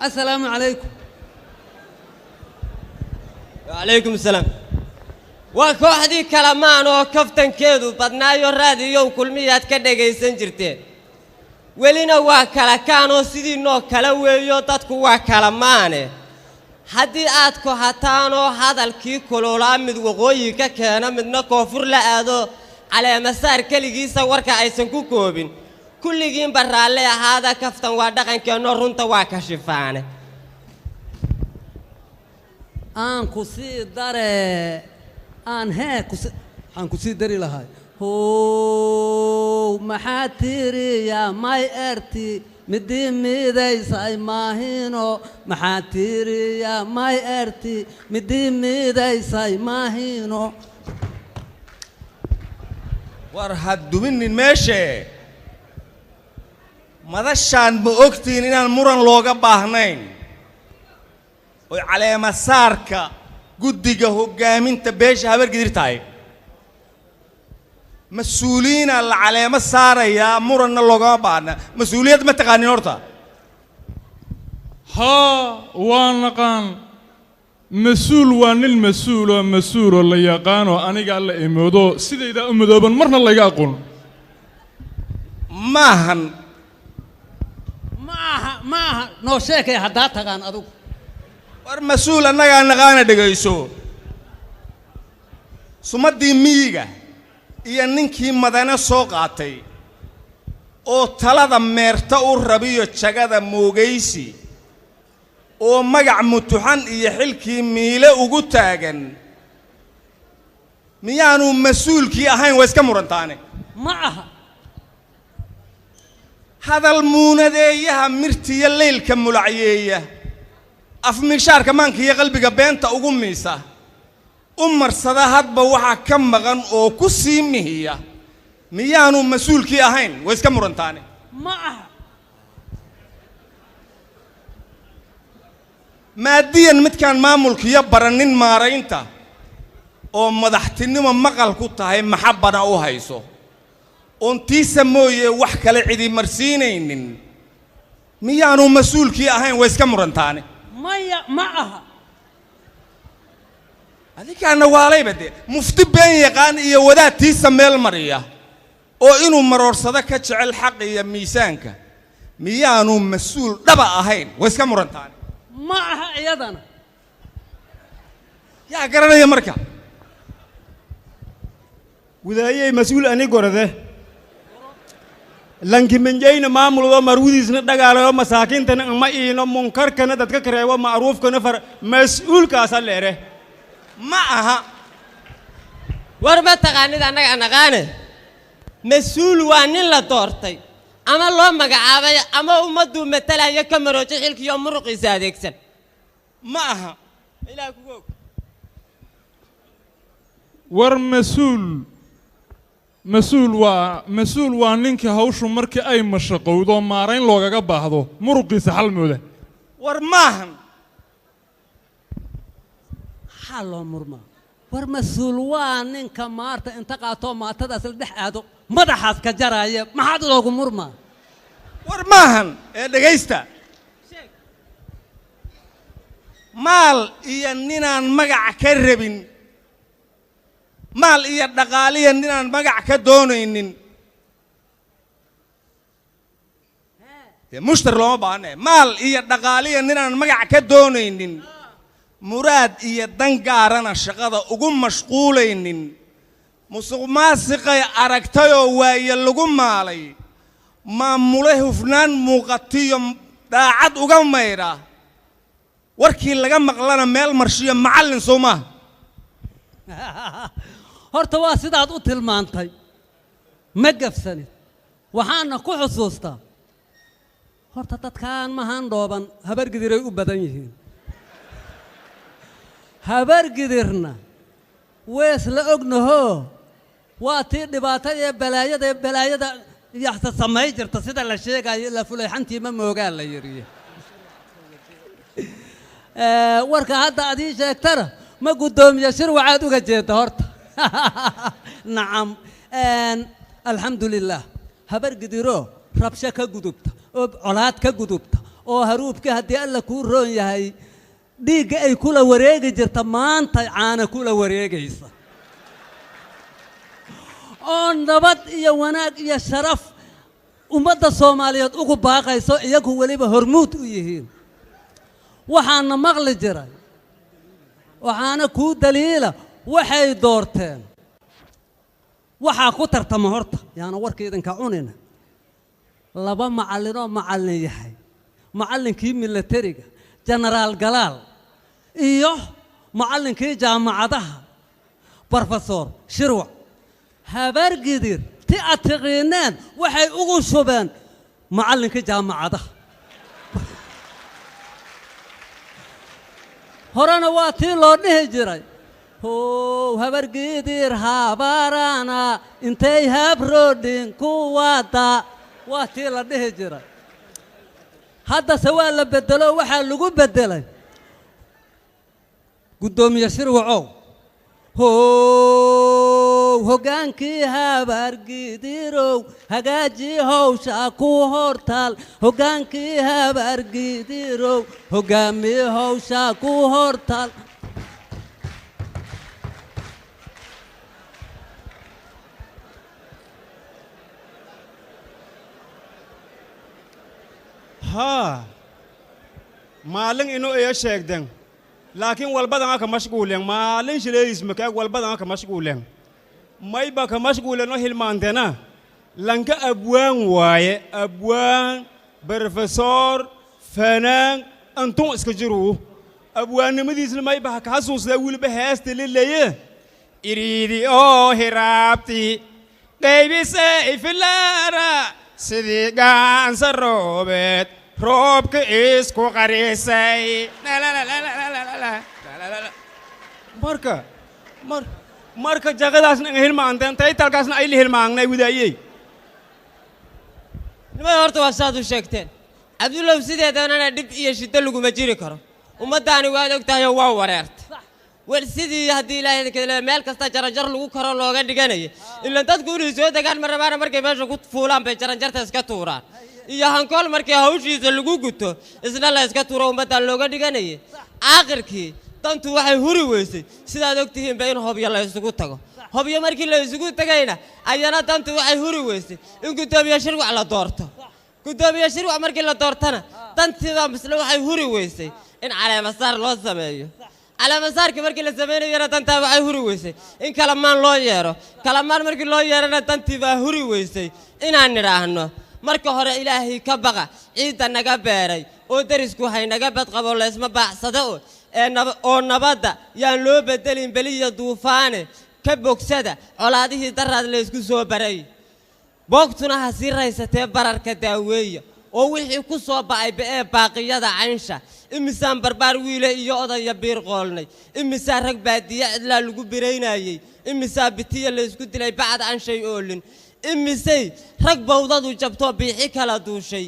السلام عليكم. وعليكم السلام. وكوحدي كلمان وكفتن كيدو بدنايو راديو كل ميات كدغيسن جرتين ولينا waa kala kaano sidii noo kala weeyo dadku waa kala maane hadii aad ku hataano hadalkii kulula mid waqooyi ka keena midna koonfur la aado caleema saar kaligiisa warka aysan ku koobin kulligiin baraalle ahaada kaftan waa dhaqankeeno runta waa ka shifaane aan ku sii dare aan hee ku sii dari lahay هو محاتيري يا ماي ارتي مدي ميداي ساي ماهينو محاتيري يا ماي ارتي مدي ميداي ساي ماهينو ورهد مني ماشي مدشان بوقتين إن المرن لوجا باهنين وعلى مسارك قديجه هو جامين تبيش هبر قدر تاي مسؤولين على مسار يا مرن اللوجا باهنا مسؤولية ما تقاني نورتا ها وانقان مسؤول وان المسؤول مسؤول اللي يقانو أنا قال لي إمودو سيدا إذا إمودو بن مرنا اللي يقون ماهن maaha noo sheekay haddaa tagaan adigu war mas'uul annaga naqaana dhagayso sumadii miyiga iyo ninkii madana soo qaatay oo talada meerta u rabiyo jagada moogaysi oo magac mutuxan iyo xilkii miile ugu taagan miyaanu mas'uulkii ahayn waa iska murantaane ma aha هذا المونادية مرتي الليل كملعيية أفمشار كمان كي قلبي قبنت أقوميسا أمر صداهات بوحة كم مغن أو كسي مهية ميانو مسؤول كي أهين ويس كمرن تاني ما aha ماديا متكان مامول كي يبرنين مارينتا أو مدحتني من مقال كوتا محبنا أو هايسو أنتي سمويه وحكة لعدي مرسينين ميانو مسؤول كي أهين ويس كمرن تاني ما aha هذه كان والي بدي مفتي بين يقان إيه ودا تيسميل مريا أو إنه مرور صدق كشعل حق يا ميسانك ميانو مسؤول دبا أهين ويس كمرن تاني ما aha iyadana يا قرنا يا مركا وذاي مسؤول أني قرده لانك من جاينا معمول ومروديس ندعى مساكين تنا ما إينا منكر كنا تذكر ومعروف كنا فر مسؤول كاسل لره معها warba taqaanid anaga anaqaane mas'uul waa nin la doortay ama loo magacaabay ama umadu matalaya kamaroojo xilkiyo muruqiisa adeegsan معها ilaa kugu war مسؤول وانك هوشو مركي أي مشقودو مارين لوغاقا باهدو مرقيس حل موده ورماهن حالو مرما war mas'uul waa ninka maarta inta qaato maatadaas la dhex aado madaxaas ka jaraya maxaad loogu murmaa ورماهن دغيستا مال iyo ninaan magac ka rabin maal iyo dhaqaaliya ninaan magac ka doonaynin mushtar loo baahnaa maal iyo dhaqaaliya ninaan magac ka doonaynin muraad iyo dan gaarana shaqada ugu mashquulaynin musuqmaasiqay aragtayoo waaye lagu maalay maamule hufnaan muuqatiyo daacad uga mayra warkii laga maqlana meel marshiyo macallin soo maaha horta waa sidaad u tilmaantay ma gafsanid waxaana ku xusuustaa horta dadkaan mahan dhooban habargidiray u badan yihiin habargidirna wees la ognaho waa tii dhibaatada ee balaayada yaxta samay jirta sida la sheegayo la fulayxantii ma moogaa la yiriyo warka hadda adii sheegtana ما قدوم يشر وعاد وجيت هرت نعم الحمد لله هبر قدروا ربشة كجدوبت أو علاد كجدوبت oo haruubka haddii alla kuu roon yahay dhiigga ay kula wareegi jirta maanta caana kula wareegaysa oo nabad iyo wanaag iyo sharaf ummadda Soomaaliyeed ugu baaqayso iyagu waliba hormuud u yihiin waxaana maqli jiray waxaana ku daliila waxay doorteen waxa ku tartama horta yaana warkeedan ka cunina laba macallin oo macallin yahay macallinkii militariga generaal galaal iyo macallinkii jaamacadaha professor shirwa habar gidir ti atqiineen waxay ugu shubeen macallinkii jaamacadaha horana waa tii loo dhihi jiray habar gidir habarana intay habrodin kuwada waa tii la dhihi jiray hadda se waa la bedelo waxaa lagu bedelay gudoomiye shirwacow hogaankii habar gidirow hagaaji hawsha ku hortaal hogaankii habar gidirow hogaami hawsha ku hortaal ها مالن إنه إيش شاكدن لكن والبدن أك مشغولين مالن شليس مكان والبدن أك مشغولين ما يبقى كمشغولين إنه هالمانتنا لانك أبوان واي أبوان بروفيسور فنان أنتم اسكجرو أبوان نمديس ما يبقى كحسوس لأول بهاست لليه إريدي أو هرابتي قيبي سيف اللارا سيديقان سروبت روبك إسكو قريسي لا لا لا لا لا لا لا لا لا ماركا ماركا جاغداس نهلمان تان تاي تلقاس نايلي هلمان ناي ودايي نما horta waa saad u sheegteen Abdullaah sideedana dib iyo shida lagu ma jiri karo ummadani waad ogtahay waa wareerta war sidii hadii ilaahay kale meel kasta jarajar lagu karo looga dhiganayo ilaa dadku inay soo dagaan marabana markay meesha ku fuulaan bay jarajarta iska tuuraan iyo hankool markay hawshiisa lagu guto isna la iska tuuro ummadda looga dhiganayo aakhirkii dantu waxay huri weysay sidaad ogtihiin baa in hobyo la isugu tago hobyo markii la isugu tagayna ayana dantu waxay huri weysay in gudoomiye shirwac la doorto gudoomiye shirwac markii la doortana dantiida misla waxay huri weysay in caleema saar loo sameeyo على مسارك مركي للزمانة يرى تنتهي هوري ويسي إن كلمان لو يرى كلمان مركي لو يرى تنتهي هوري ويسي إن عن راهنه مركي هور إلهي كبغا عيدا نقبيري ودرسكو هاي نقبت قبول اسم بحصدو أو نبدا يان لو بدلين بلية دوفاني كبوك سدا علاده دراد ليسكو سو بري بوقتنا هسير رئيسة براركة داوية oo wixii ku soo bacay baaqiyada caynsha imisaan barbaar wiile iyo odaya biir qoolnay imisaan rag baadiya cidla lagu bireynayay imisaan bitiya la isku dilay bacad aan shay oolin imisay rag bawdadu jabto biixi kala duushay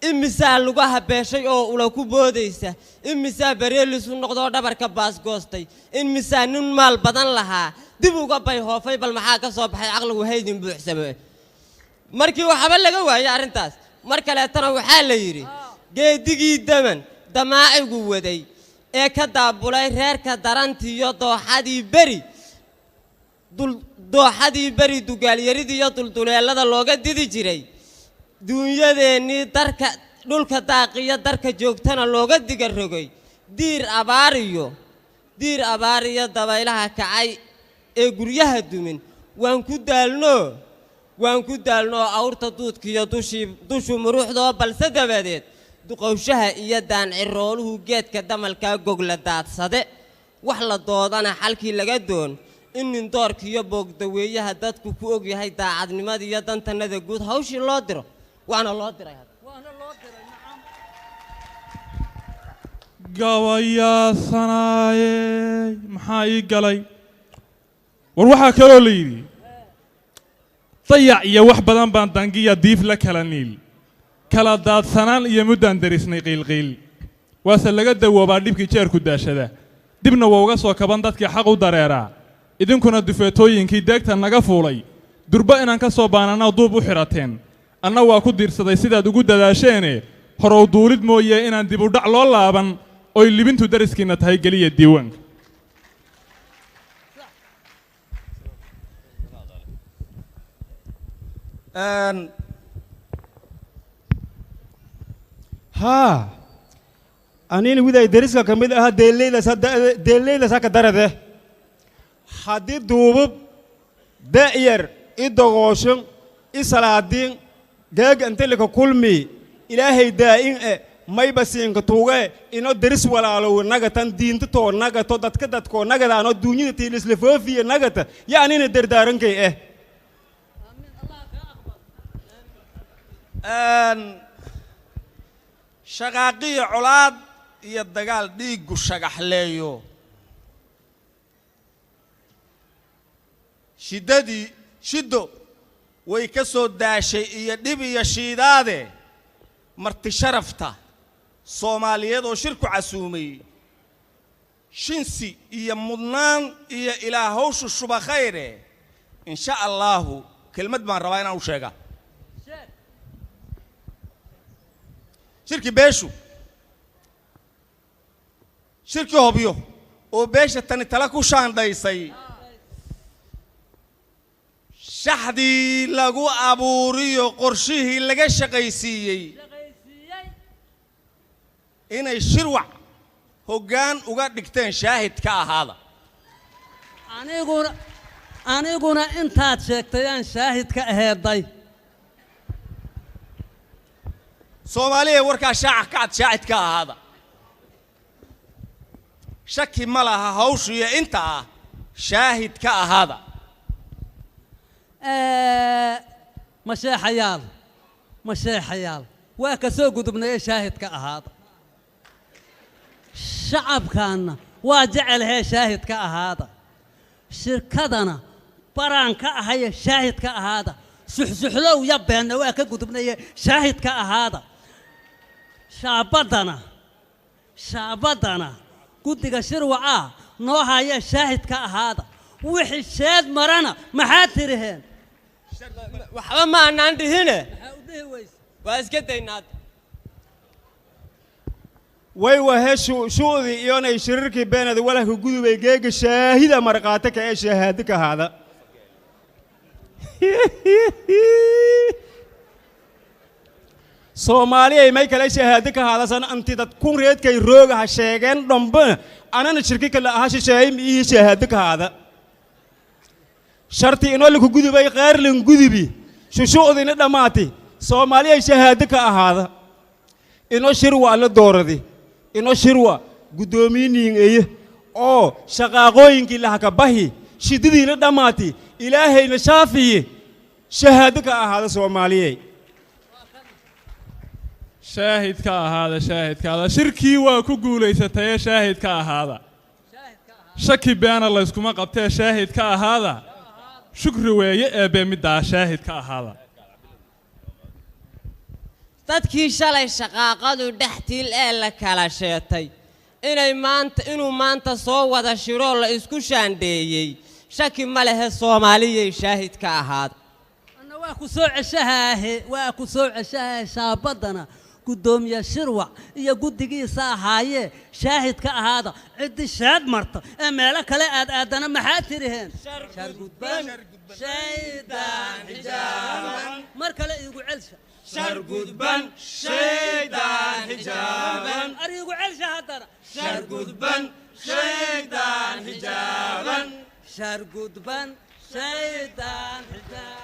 imisaan lagu habeeshay oo ula ku boodaysa imisaan bareelis u noqdo dhabarka baas goostay imisaan nin maal badan lahaa dib uga bay hoofay bal maxaa ka soo baxay aqligu haydin buuxsamay markii waxba laga waayay arintaas markale tana waxa la yiri geedigii daman damaacigu waday ee ka daabulay reerka darantiyo dooxadii bari dugaalyaridii iyo dulduleelada looga didi jiray duunyadeeni darka dhulka daaqiya darka joogtana looga diga rogay diir abaariyo dabaylaha kacay ee guryaha dumin waan ku daalno awrta duudkiyo dushu muruuxdo balse dabadeed duqowshaha iyo daan cirooluhu geedka damalka gogla daadsade wax la doodana xalkii laga doon in nin doorkiyo boogdaweeyaha dadku ku og yahay daacadnimada iyo dantanada guud hawshii loo diro waana loo diray gawaya sanaaye maxaa ii galay war waxa kale la yiri ضيع يا وحبدان بان دانجيا ديف لك هلانيل كلا داد سنان يا مدان درسني قيل واسل لقد دوبا ديبكي جيركو داشدا دبنا ووغا سو كبان دادكي حقو dareera idinkuna dufeetooyinkii deegta naga fuulay durba inaan ka soo baanana duub u xirateen anna waa ku diirsaday sidaad ugu dadaasheene horow duulid mooye inaan dib u dhac loo laaban oy libintu dariskiina tahay geliya diiwaanka ها أنا وده درس كميد دليل ساك درده حدي دوب دائر إدغوشن إسلادين جاج أنت لك كل مي إلهي دائن ما يبصين كتوجه إنه درس ولا لو نجتان دين تطور نجتو دتكدت كو نجت أنا الدنيا تيلس لفوفي نجت يعني ندر دارن كي شقاقية علاad iyo dagaal dhiigu shagaxleeyo shiddo way ka soo daashay iyo dhib iyo shiidaade marti sharafta Soomaaliyeed oo shirku casuumay shinsi iyo mudnaan iyo ilaahowshu shuba khayre insha Allah kelmad baan rabaa inaan u sheega shirki beeshu shirki hobyo oo beesha tani tala ku shaandhaysay shaxdii lagu abuuriyo qorshihii laga shaqaysiiyey inay shirwac hoggaan uga dhigteen shaahid ka ahaada aniguna intaad sheegtay aan shaahid ka aheeday Soomaaliya warka shaaca ka shaahid ka ahaada shaki ma laha hawshiya inta shaahid ka ahaada masheexayaal waa ka soo gudubnay shaahid ka ahaada shacabkaana waa jecelhay shaahid ka ahaada shirkadana baraan ka ahay shaahid ka ahaada suxsuxlow ya beenna waa ka gudubnay shaahid ka ahaada shaabadana guddiga shirwaca noo haya shaahid ka ahaada wixii sheed marana maxaa tiriheen waxba ma aanan dhihine waa iska daynaa way waheshu shuudi iyonay shirarkii beenada walaha gudubay geega shaahida marqaata ka ee shahaado ka ahaada Soomaaliya may kala shahaado ka haadasan anti dad ku reedkay rooga ha sheegeen dhanba anana shirki kala ah shisheey ii shahaado ka haada sharti inoo lagu gudubay qaarlin gudubi shushuudina dhamaati Soomaaliya shahaado ka ahaada inoo shirwa la dooradi inoo shirwa gudoomiyiin ee oo shaqaaqooyinkii la ka bahi shididiina dhamaati ilaahayna shaafiye shahaado ka ahaada Soomaaliya shaahid ka ahaada shirkii waa ku guulaysatay shaahid ka ahaada shaki beena la iskuma qabtay shaahid ka ahaada shukri weeye ee beemida shaahid ka ahaada dadkii shalay shaqaaqadu dhaxtil ee la kala sheetay inuu maanta soo wada shiro la isku shaandeeyay shaki ma lehe Soomaaliya shaahid ka ahaada ana waa ku soo ceshahay shaabadana gudoomiye shirwac iyo guddigiisa ahaaye shaahid ka ahaada cid shaad marta ee meel kale aadana maxaa tiriheen shar gudban shaydaan hijaaban mar kale igu celsha shar gudban shaydaan hijaaban arigu celsha hadana shar gudban shaydaan hijaaban shar gudban shaydaan hijaaban